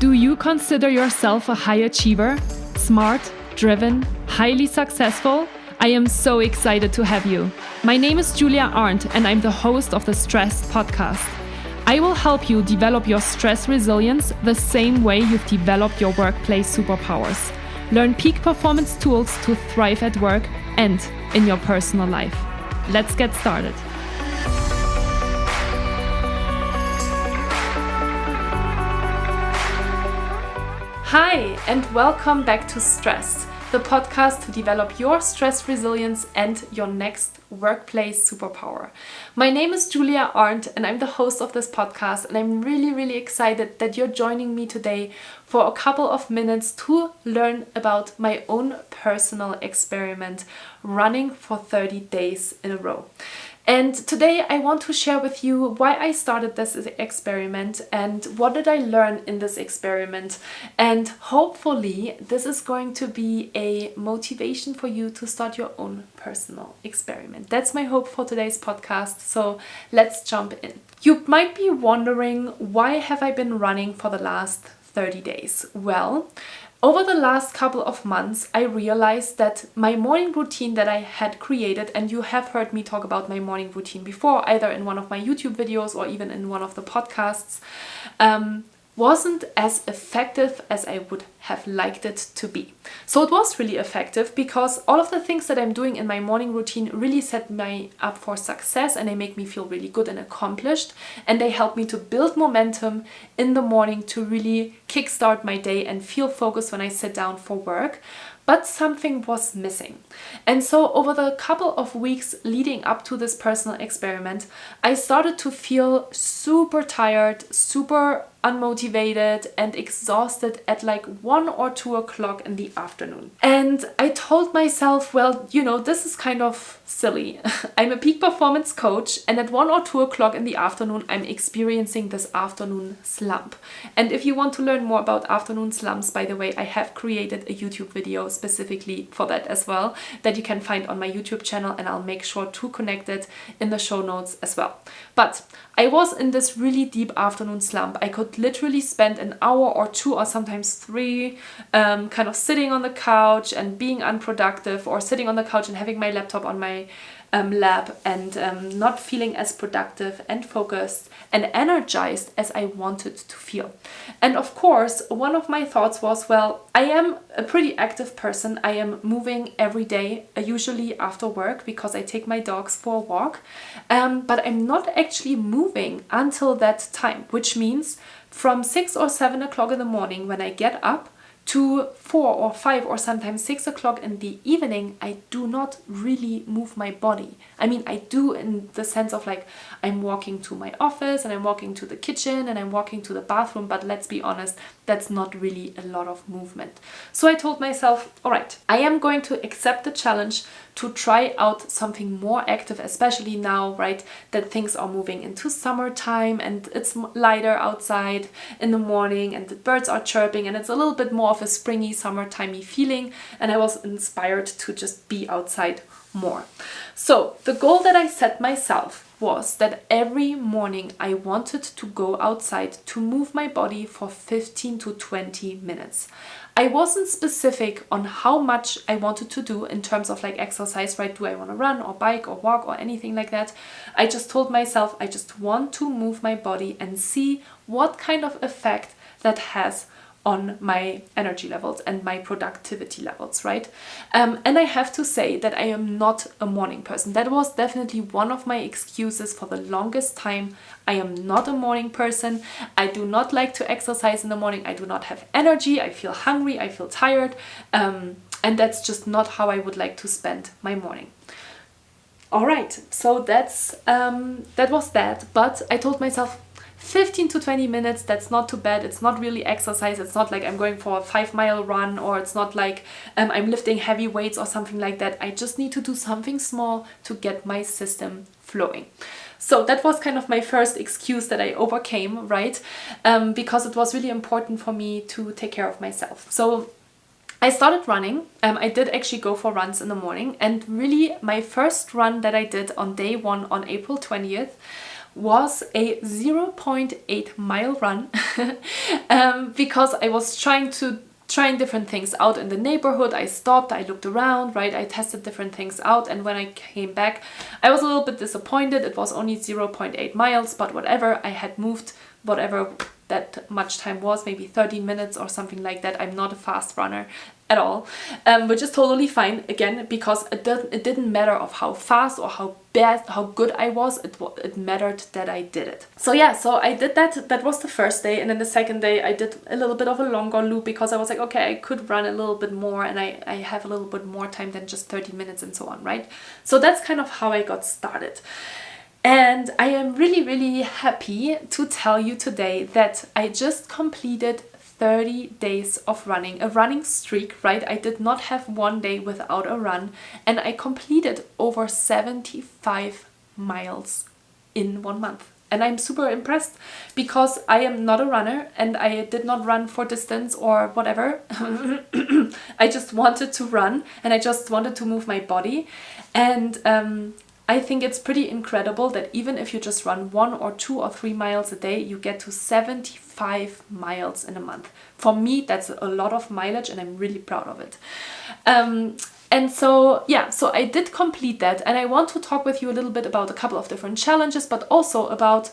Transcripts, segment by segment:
Do you consider yourself a high achiever? Smart, driven, highly successful? I am so excited to have you. My name is Julia Arndt and I'm the host of the Stress Podcast. I will help you develop your stress resilience the same way you've developed your workplace superpowers. Learn peak performance tools to thrive at work and in your personal life. Let's get started. Hi, and welcome back to Stress, the podcast to develop your stress resilience and your next workplace superpower. My name is Julia Arndt and I'm the host of this podcast, and I'm really excited that you're joining me today for a couple of minutes to learn about my own personal experiment running for 30 days in a row. And today I want to share with you why I started this experiment and what did I learn in this experiment. And hopefully this is going to be a motivation for you to start your own personal experiment. That's my hope for today's podcast. So let's jump in. You might be wondering, why have I been running for the last 30 days? Well, over the last couple of months, I realized that my morning routine that I had created, and you have heard me talk about my morning routine before, either in one of my YouTube videos or even in one of the podcasts, wasn't as effective as I would have liked it to be. So it was really effective because all of the things that I'm doing in my morning routine really set me up for success, and they make me feel really good and accomplished, and they help me to build momentum in the morning to really kickstart my day and feel focused when I sit down for work. But something was missing. And so over the couple of weeks leading up to this personal experiment, I started to feel super tired, super unmotivated and exhausted at like 1 or 2 o'clock in the afternoon. And I told myself, well, this is kind of silly. I'm a peak performance coach, and at 1 or 2 o'clock in the afternoon, I'm experiencing this afternoon slump. And if you want to learn more about afternoon slumps, by the way, I have created a YouTube video specifically for that as well, that you can find on my YouTube channel, and I'll make sure to connect it in the show notes as well. But I was in this really deep afternoon slump. I could literally spend an hour or 2 or sometimes 3 kind of sitting on the couch and being unproductive, or sitting on the couch and having my laptop on my lap and not feeling as productive and focused and energized as I wanted to feel. And of course, one of my thoughts was, well, I am a pretty active person. I am moving every day, usually after work, because I take my dogs for a walk. But I'm not actually moving until that time, which means from 6 or 7 o'clock in the morning when I get up to 4 or 5 or sometimes 6 o'clock in the evening, I do not really move my body. I mean, I do in the sense of like, I'm walking to my office and I'm walking to the kitchen and I'm walking to the bathroom, but let's be honest, that's not really a lot of movement. So I told myself, all right, I am going to accept the challenge to try out something more active, especially now, right, that things are moving into summertime and it's lighter outside in the morning and the birds are chirping and it's a little bit more of a springy, summertimey feeling, and I was inspired to just be outside more. So the goal that I set myself was that every morning I wanted to go outside to move my body for 15 to 20 minutes. I wasn't specific on how much I wanted to do in terms of like exercise, right? Do I want to run or bike or walk or anything like that? I just told myself I just want to move my body and see what kind of effect that has on my energy levels and my productivity levels, right? And I have to say that I am not a morning person. That was definitely one of my excuses for the longest time. I am not a morning person. I do not like to exercise in the morning. I do not have energy. I feel hungry. I feel tired. And that's just not how I would like to spend my morning. All right, so that was that. But I told myself, 15 to 20 minutes, that's not too bad. It's not really exercise. It's not like I'm going for a 5-mile run, or it's not like I'm lifting heavy weights or something like that. I just need to do something small to get my system flowing. So that was kind of my first excuse that I overcame, right? Because it was really important for me to take care of myself. So I started running. I did actually go for runs in the morning, and really my first run that I did on day 1 on April 20th was a 0.8 mile run because I was trying different things out in the neighborhood. I stopped, I looked around, right? I tested different things out, and when I came back, I was a little bit disappointed. It was only 0.8 miles, but whatever. I had moved whatever that much time was, maybe 30 minutes or something like that. I'm not a fast runner at all, which is totally fine, again, because it didn't matter of how fast or how good I was. It mattered that I did it. So yeah, so I did that. That was the first day, and then the second day I did a little bit of a longer loop because I was like, okay, I could run a little bit more, and I have a little bit more time than just 30 minutes and so on, right? So that's kind of how I got started. And I am really, really happy to tell you today that I just completed 30 days of running, a running streak, right? I did not have one day without a run, and I completed over 75 miles in 1 month. And I'm super impressed because I am not a runner and I did not run for distance or whatever. I just wanted to run and I just wanted to move my body. And I think it's pretty incredible that even if you just run 1 or 2 or 3 miles a day, you get to 75 miles in a month. For me, that's a lot of mileage, and I'm really proud of it. And so, yeah, so I did complete that, and I want to talk with you a little bit about a couple of different challenges, but also about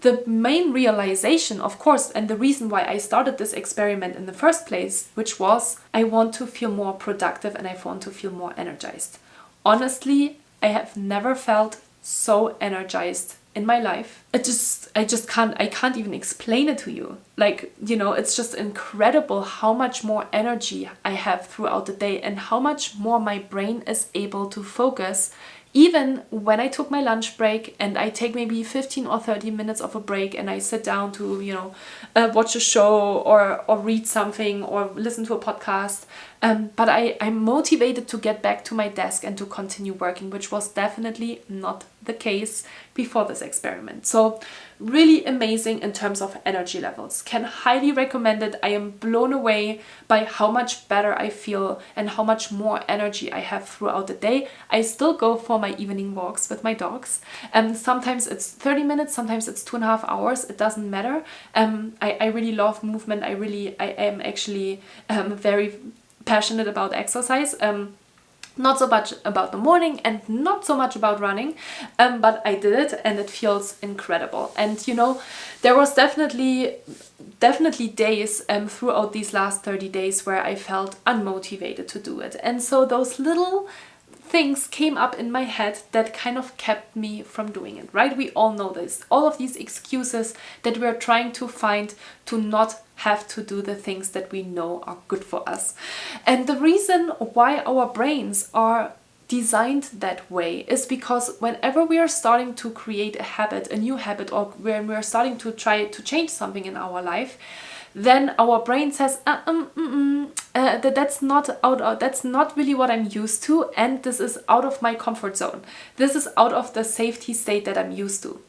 the main realization, of course, and the reason why I started this experiment in the first place, which was I want to feel more productive and I want to feel more energized. Honestly, I have never felt so energized in my life. I can't even explain it to you. Like, you know, it's just incredible how much more energy I have throughout the day and how much more my brain is able to focus. Even when I took my lunch break and I take maybe 15 or 30 minutes of a break and I sit down to, you know, watch a show or read something or listen to a podcast. But I'm motivated to get back to my desk and to continue working, which was definitely not the case before this experiment. So really amazing in terms of energy levels. Can highly recommend it. I am blown away by how much better I feel and how much more energy I have throughout the day. I still go for my evening walks with my dogs. Sometimes it's 30 minutes, sometimes it's 2.5 hours. It doesn't matter. I really love movement. I am actually very passionate about exercise. Not so much about the morning and not so much about running, but I did it and it feels incredible. And you know, there was definitely days throughout these last 30 days where I felt unmotivated to do it. And so those little things came up in my head that kind of kept me from doing it, right? We all know this. All of these excuses that we're trying to find to not have to do the things that we know are good for us. And the reason why our brains are designed that way is because whenever we are starting to create a habit, a new habit, or when we're starting to try to change something in our life, then our brain says, that's not really what I'm used to, and this is out of my comfort zone. This is out of the safety state that I'm used to.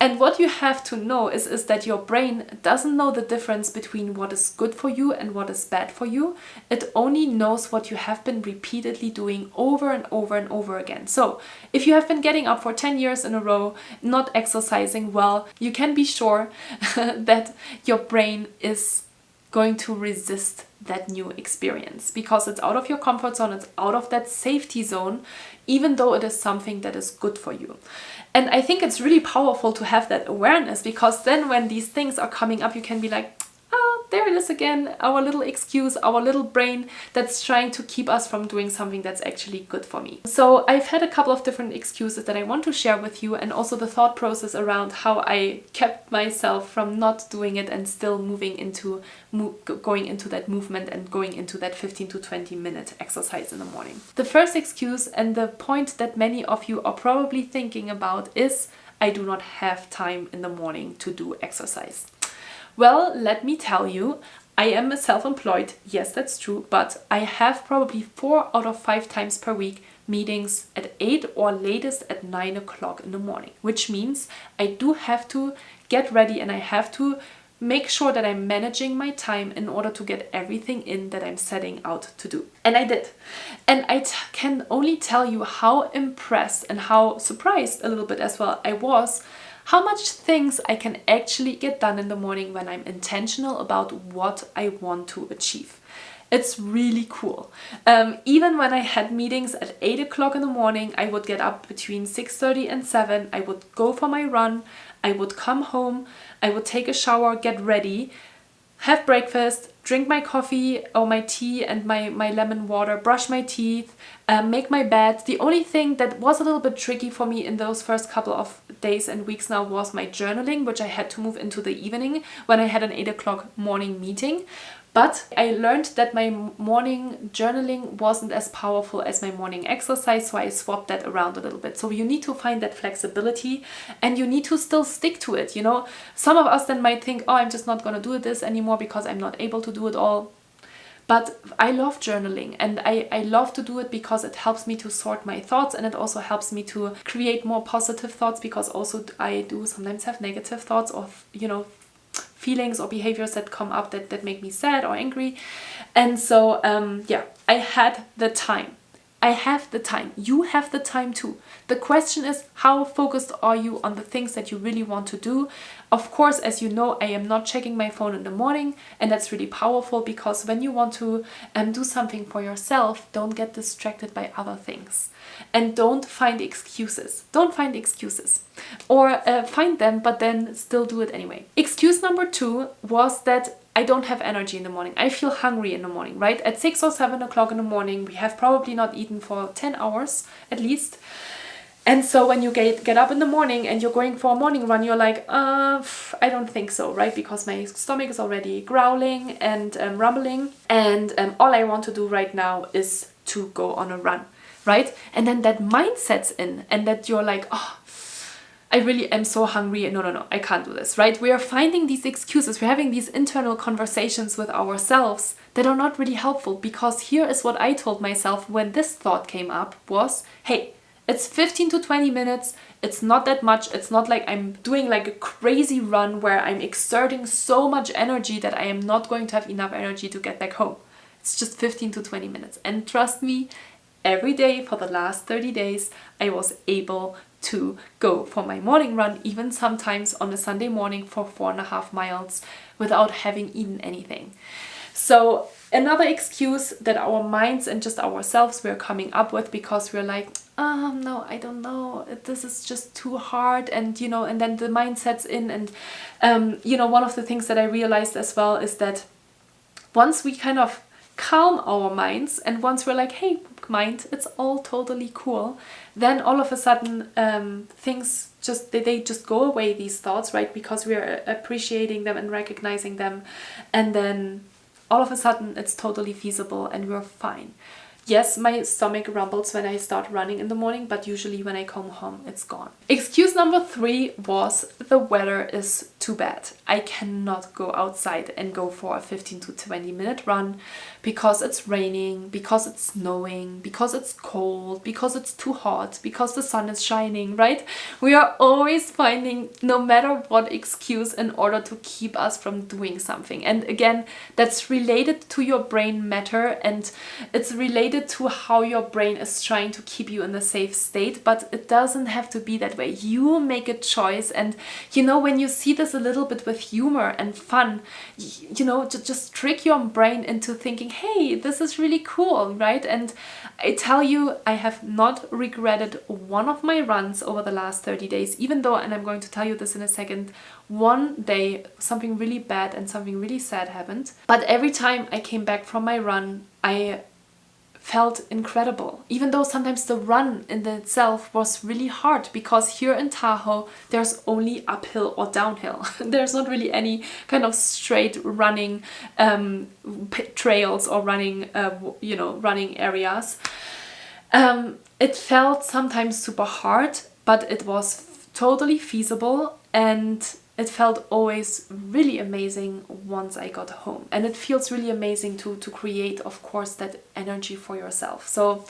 And what you have to know is that your brain doesn't know the difference between what is good for you and what is bad for you. It only knows what you have been repeatedly doing over and over and over again. So if you have been getting up for 10 years in a row, not exercising well, you can be sure that your brain is going to resist that new experience because it's out of your comfort zone, it's out of that safety zone, even though it is something that is good for you. And I think it's really powerful to have that awareness, because then when these things are coming up, you can be like, oh, there it is again, our little excuse, our little brain that's trying to keep us from doing something that's actually good for me. So I've had a couple of different excuses that I want to share with you, and also the thought process around how I kept myself from not doing it and still going into that movement and going into that 15 to 20 minute exercise in the morning. The first excuse, and the point that many of you are probably thinking about, is I do not have time in the morning to do exercise. Well, let me tell you, I am self-employed, yes, that's true, but I have probably 4 out of 5 times per week meetings at 8 or latest at 9 o'clock in the morning, which means I do have to get ready and I have to make sure that I'm managing my time in order to get everything in that I'm setting out to do. And I did. And I can only tell you how impressed and how surprised a little bit as well I was how much things I can actually get done in the morning when I'm intentional about what I want to achieve. It's really cool. Even when I had meetings at 8 o'clock in the morning, I would get up between 6:30 and 7. I would go for my run. I would come home. I would take a shower, get ready, have breakfast, drink my coffee or my tea and my lemon water, brush my teeth, make my bed. The only thing that was a little bit tricky for me in those first couple of days and weeks now was my journaling, which I had to move into the evening when I had an 8 o'clock morning meeting. But I learned that my morning journaling wasn't as powerful as my morning exercise, so I swapped that around a little bit. So you need to find that flexibility and you need to still stick to it, you know. Some of us then might think, oh, I'm just not going to do this anymore because I'm not able to do it all. But I love journaling and I love to do it because it helps me to sort my thoughts, and it also helps me to create more positive thoughts, because also I do sometimes have negative thoughts or, you know, feelings or behaviors that come up that make me sad or angry. And so yeah, I had the time. I have the time. You have the time too. The question is, how focused are you on the things that you really want to do? Of course, as you know, I am not checking my phone in the morning, and that's really powerful, because when you want to do something for yourself, don't get distracted by other things. And don't find excuses. Don't find excuses. Or find them, but then still do it anyway. Excuse number 2 was that I don't have energy in the morning. I feel hungry in the morning, right? At 6 or 7 o'clock in the morning, we have probably not eaten for 10 hours at least. And so when you get up in the morning and you're going for a morning run, you're like, I don't think so, right? Because my stomach is already growling and rumbling. And all I want to do right now is to go on a run, right? And then that mind sets in, and that you're like, oh, I really am so hungry. No, I can't do this, right? We are finding these excuses. We're having these internal conversations with ourselves that are not really helpful, because here is what I told myself when this thought came up was, hey, it's 15 to 20 minutes. It's not that much. It's not like I'm doing like a crazy run where I'm exerting so much energy that I am not going to have enough energy to get back home. It's just 15 to 20 minutes. And trust me, every day for the last 30 days, I was able to go for my morning run, even sometimes on a Sunday morning for 4.5 miles without having eaten anything. So another excuse that our minds and just ourselves were coming up with, because we're like, no, I don't know, this is just too hard, and you know, and then the mind sets in. And you know, one of the things that I realized as well is that once we kind of calm our minds, and once we're like, hey mind, it's all totally cool, then all of a sudden things just they just go away, these thoughts, right? Because we're appreciating them and recognizing them, and then all of a sudden it's totally feasible and we're fine. Yes, my stomach rumbles when I start running in the morning, but usually when I come home, it's gone. Excuse number 3 was the weather is too bad. I cannot go outside and go for a 15 to 20 minute run because it's raining, because it's snowing, because it's cold, because it's too hot, because the sun is shining, right? We are always finding no matter what excuse in order to keep us from doing something. And again, that's related to your brain matter, and it's related to how your brain is trying to keep you in a safe state, but it doesn't have to be that way. You make a choice, and you know, when you see this a little bit with humor and fun, you know, just trick your brain into thinking, hey, this is really cool, right? And I tell you, I have not regretted one of my runs over the last 30 days, even though, and I'm going to tell you this in a second, one day something really bad and something really sad happened. But every time I came back from my run, I felt incredible, even though sometimes the run in itself was really hard, because here in Tahoe there's only uphill or downhill. There's not really any kind of straight running trails or running you know, running areas. It felt sometimes super hard, but it was totally feasible, and it felt always really amazing once I got home. And it feels really amazing to create, of course, that energy for yourself. So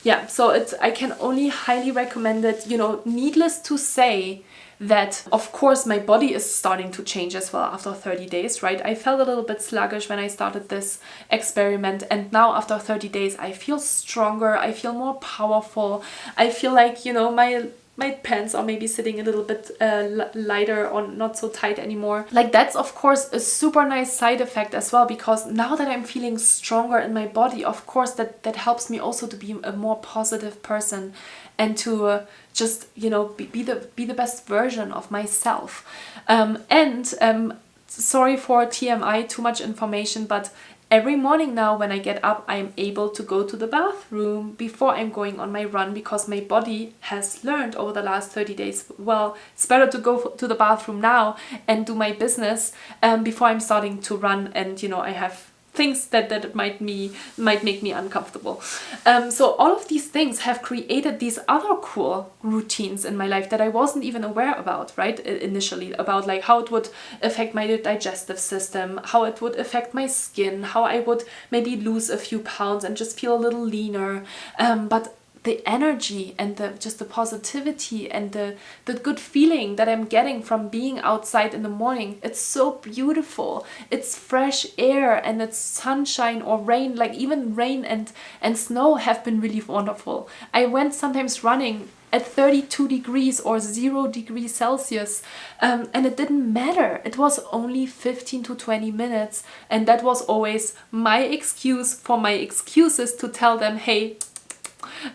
yeah, so I can only highly recommend it. You know, needless to say that, of course, my body is starting to change as well after 30 days, right? I felt a little bit sluggish when I started this experiment, and now after 30 days I feel stronger, I feel more powerful, I feel like, you know, my my pants are maybe sitting a little bit lighter or not so tight anymore. Like that's of course a super nice side effect as well, because now that I'm feeling stronger in my body, of course that helps me also to be a more positive person and to just, you know, be the best version of myself. Sorry for TMI, too much information, but every morning now when I get up, I'm able to go to the bathroom before I'm going on my run, because my body has learned over the last 30 days, well, it's better to go to the bathroom now and do my business before I'm starting to run, and, you know, I have things that might make me uncomfortable. So all of these things have created these other cool routines in my life that I wasn't even aware about, right? Initially, about like how it would affect my digestive system, how it would affect my skin, how I would maybe lose a few pounds and just feel a little leaner. But the energy and just the positivity and the good feeling that I'm getting from being outside in the morning, it's so beautiful. It's fresh air and it's sunshine or rain, like even rain and snow have been really wonderful. I went sometimes running at 32 degrees or 0 degrees Celsius, and it didn't matter. It was only 15 to 20 minutes, and that was always my excuse for my excuses to tell them, hey,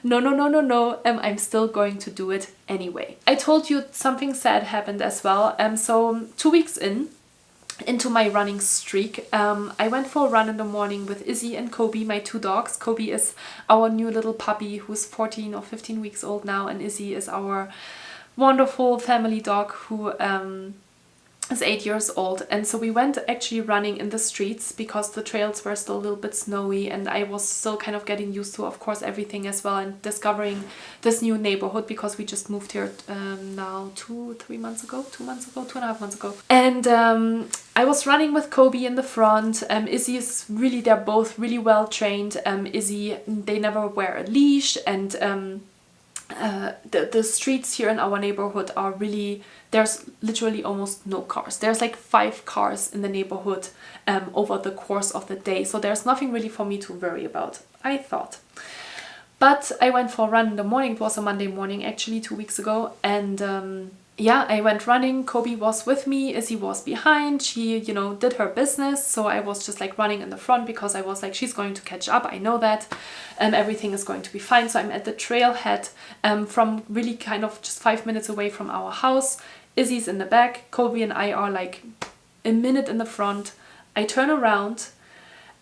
no, I'm still going to do it anyway. I told you something sad happened as well. So 2 weeks into my running streak, I went for a run in the morning with Izzy and Kobe, my 2 dogs. Kobe is our new little puppy who's 14 or 15 weeks old now, and Izzy is our wonderful family dog who is 8 years old. And so we went actually running in the streets because the trails were still a little bit snowy, and I was still kind of getting used to, of course, everything as well, and discovering this new neighborhood because we just moved here now 2.5 months ago. And I was running with Kobe in the front. Izzy is really, they're both really well trained. Izzy, they never wear a leash, and the streets here in our neighborhood are really, there's literally almost no cars. There's like 5 cars in the neighborhood over the course of the day, so there's nothing really for me to worry about, I thought. But I went for a run in the morning. It was a Monday morning actually 2 weeks ago, and yeah, I went running. Kobe was with me, Izzy was behind. She, you know, did her business, so I was just like running in the front because I was like, she's going to catch up, I know that, and everything is going to be fine. So I'm at the trailhead from really kind of just 5 minutes away from our house. Izzy's in the back, Kobe and I are like a minute in the front. I turn around,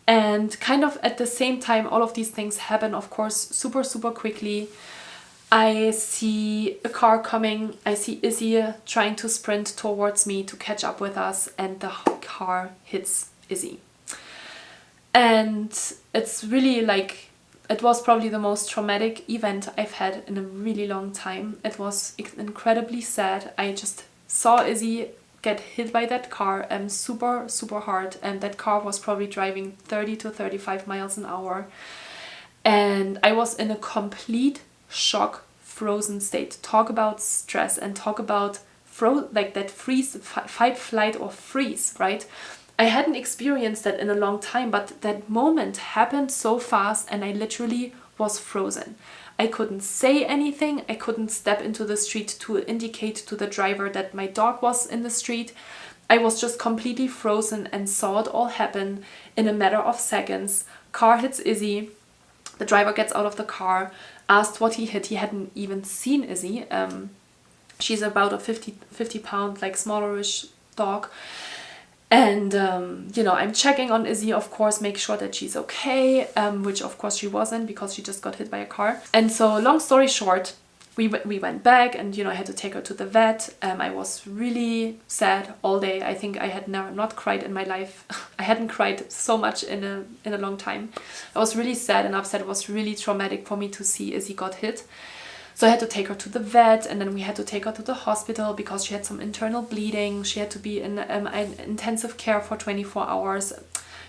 and kind of at the same time all of these things happen, of course, super quickly. I see a car coming, I see Izzy trying to sprint towards me to catch up with us, and the car hits Izzy. And it's really like, it was probably the most traumatic event I've had in a really long time. It was incredibly sad. I just saw Izzy get hit by that car super hard, and that car was probably driving 30 to 35 miles an hour. And I was in a complete shock, frozen state. Talk about stress and talk about like that freeze, fight, flight or freeze, right? I hadn't experienced that in a long time, but that moment happened so fast and I literally was frozen. I couldn't say anything. I couldn't step into the street to indicate to the driver that my dog was in the street. I was just completely frozen and saw it all happen in a matter of seconds. Car hits Izzy. The driver gets out of the car, asked what he hit. He hadn't even seen Izzy. She's about a 50 pound, like smallerish dog. And, you know, I'm checking on Izzy, of course, make sure that she's okay, which of course she wasn't because she just got hit by a car. And so long story short, we went back and, you know, I had to take her to the vet. I was really sad all day. I think I had never not cried in my life. I hadn't cried so much in a long time. I was really sad and upset. It was really traumatic for me to see Izzy got hit. So I had to take her to the vet, and then we had to take her to the hospital because she had some internal bleeding. She had to be in intensive care for 24 hours.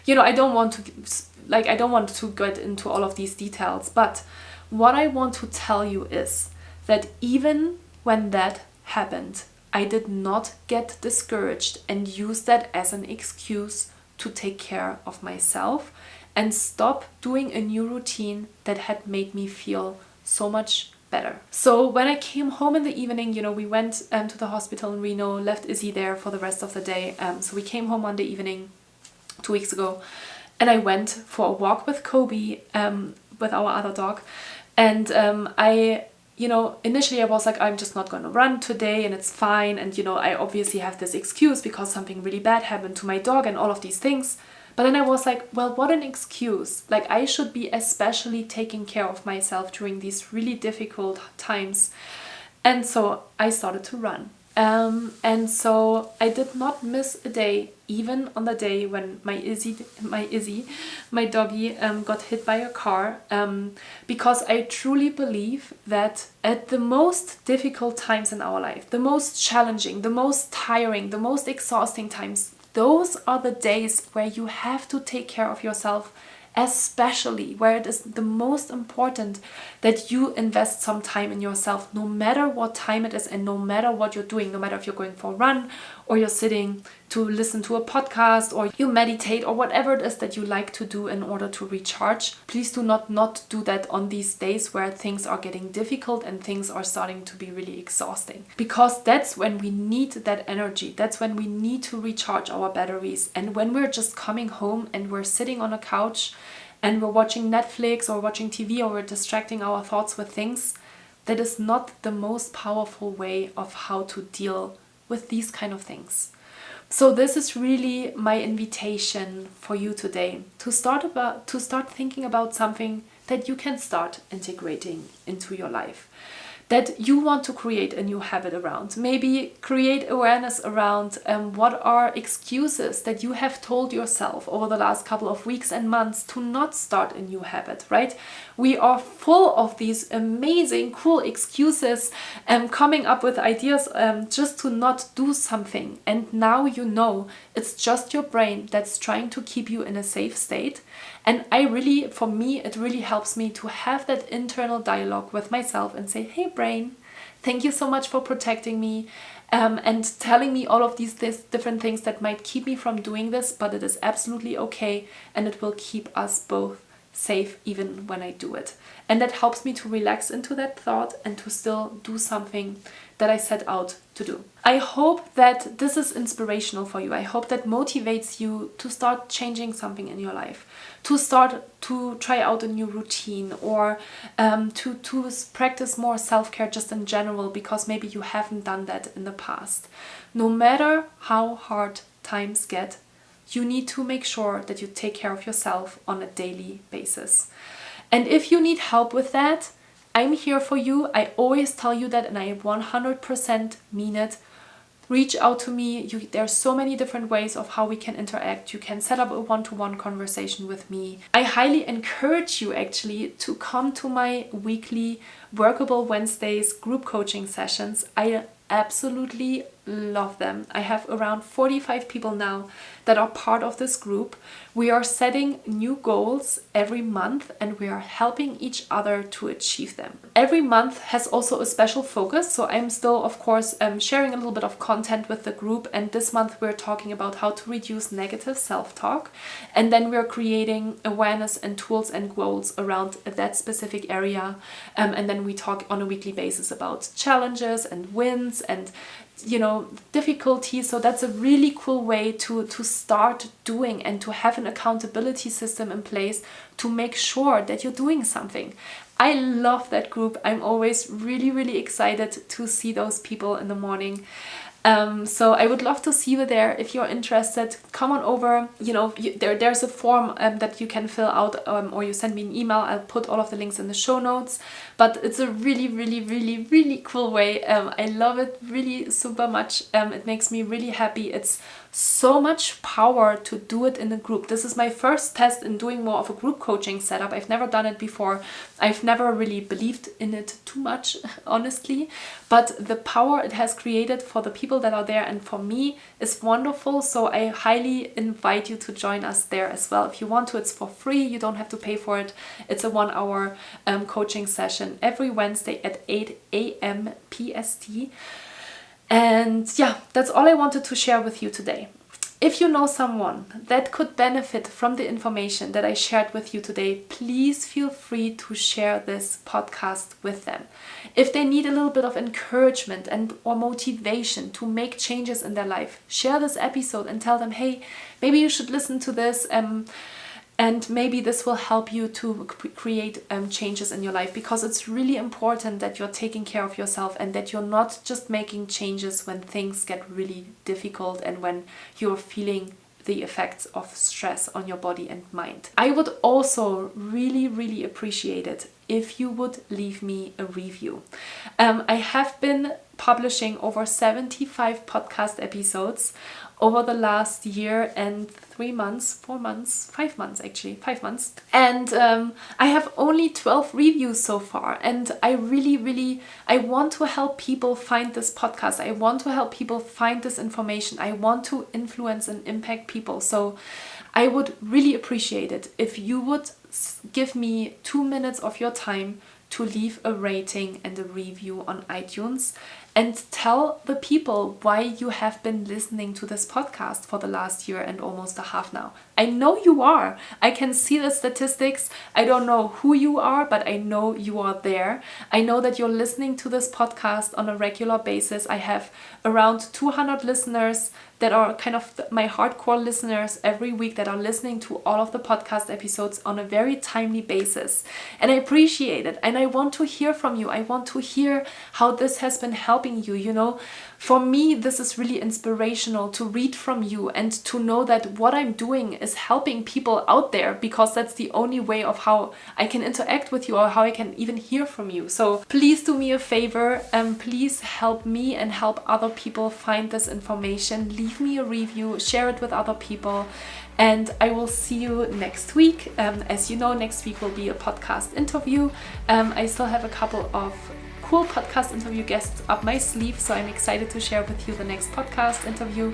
You know, I don't want to get into all of these details, but what I want to tell you is that even when that happened, I did not get discouraged and use that as an excuse to take care of myself and stop doing a new routine that had made me feel so much better. So when I came home in the evening, we went to the hospital in Reno, left Izzy there for the rest of the day. So we came home Monday evening 2 weeks ago, and I went for a walk with Kobe, with our other dog. And initially I was like, I'm just not going to run today and it's fine. And, I obviously have this excuse because something really bad happened to my dog and all of these things. But then I was like, well, what an excuse. Like, I should be especially taking care of myself during these really difficult times. And so I started to run. And so I did not miss a day, even on the day when my doggy, got hit by a car, because I truly believe that at the most difficult times in our life, the most challenging, the most tiring, the most exhausting times, those are the days where you have to take care of yourself, especially where it is the most important that you invest some time in yourself, no matter what time it is and no matter what you're doing, no matter if you're going for a run or you're sitting to listen to a podcast or you meditate or whatever it is that you like to do in order to recharge. Please do not do that on these days where things are getting difficult and things are starting to be really exhausting, because that's when we need that energy. That's when we need to recharge our batteries. And when we're just coming home and we're sitting on a couch and we're watching Netflix or watching TV or we're distracting our thoughts with things, that is not the most powerful way of how to deal with these kind of things. So this is really my invitation for you today to start thinking about something that you can start integrating into your life, that you want to create a new habit around. Maybe create awareness around what are excuses that you have told yourself over the last couple of weeks and months to not start a new habit, right? We are full of these amazing, cool excuses, coming up with ideas just to not do something. And now it's just your brain that's trying to keep you in a safe state. And for me, it really helps me to have that internal dialogue with myself and say, hey brain, thank you so much for protecting me and telling me all of these different things that might keep me from doing this, but it is absolutely okay and it will keep us both safe even when I do it. And that helps me to relax into that thought and to still do something that I set out to do. I hope that this is inspirational for you. I hope that motivates you to start changing something in your life, to start to try out a new routine, or to practice more self-care just in general, because maybe you haven't done that in the past. No matter how hard times get, you need to make sure that you take care of yourself on a daily basis. And if you need help with that, I'm here for you. I always tell you that, and I 100% mean it. Reach out to me. There's so many different ways of how we can interact. You can set up a one-to-one conversation with me. I highly encourage you actually to come to my weekly Workable Wednesdays group coaching sessions. I absolutely love them. I have around 45 people now that are part of this group. We are setting new goals every month and we are helping each other to achieve them. Every month has also a special focus. So I'm still, of course, sharing a little bit of content with the group. And this month we're talking about how to reduce negative self-talk. And then we're creating awareness and tools and goals around that specific area. And then we talk on a weekly basis about challenges and wins and difficulties. So that's a really cool way to start doing and to have an accountability system in place to make sure that you're doing something. I love that group. I'm always really, really excited to see those people in the morning. So I would love to see you there. If you're interested, come on over. There's a form that you can fill out, or you send me an email. I'll put all of the links in the show notes. But it's a really, really, really, really cool way. I love it really super much. It makes me really happy. It's so much power to do it in a group. This is my first test in doing more of a group coaching setup. I've never done it before. I've never really believed in it too much, honestly. But the power it has created for the people that are there and for me is wonderful. So I highly invite you to join us there as well. If you want to, it's for free. You don't have to pay for it. It's a 1-hour coaching session every Wednesday at 8 a.m. PST. And yeah, that's all I wanted to share with you today. If you know someone that could benefit from the information that I shared with you today, please feel free to share this podcast with them. If they need a little bit of encouragement or motivation to make changes in their life, share this episode and tell them, hey, maybe you should listen to this, and maybe this will help you to create changes in your life, because it's really important that you're taking care of yourself and that you're not just making changes when things get really difficult and when you're feeling the effects of stress on your body and mind. I would also really appreciate it if you would leave me a review. I have been publishing over 75 podcast episodes over the last year and 5 months. And I have only 12 reviews so far. And I I want to help people find this podcast. I want to help people find this information. I want to influence and impact people. So I would really appreciate it if you would give me 2 minutes of your time to leave a rating and a review on iTunes and tell the people why you have been listening to this podcast for the last year and almost a half now. I know you are. I can see the statistics. I don't know who you are, but I know you are there. I know that you're listening to this podcast on a regular basis. I have around 200 listeners that are kind of my hardcore listeners every week that are listening to all of the podcast episodes on a very timely basis. And I appreciate it. And I want to hear from you. I want to hear how this has been helping you. You know, for me, this is really inspirational to read from you and to know that what I'm doing is helping people out there, because that's the only way of how I can interact with you or how I can even hear from you. So please do me a favor and please help me and help other people find this information. Leave me a review, share it with other people, and I will see you next week. As you know, next week will be a podcast interview. I still have a couple of cool podcast interview guests up my sleeve, so I'm excited to share with you the next podcast interview.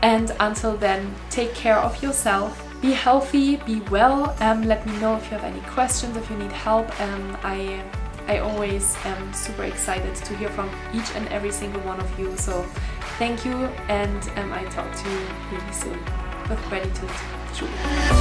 And until then, take care of yourself, be healthy, be well. Let me know if you have any questions, if you need help. I always am super excited to hear from each and every single one of you. So thank you, and I talk to you really soon. With gratitude, Julia.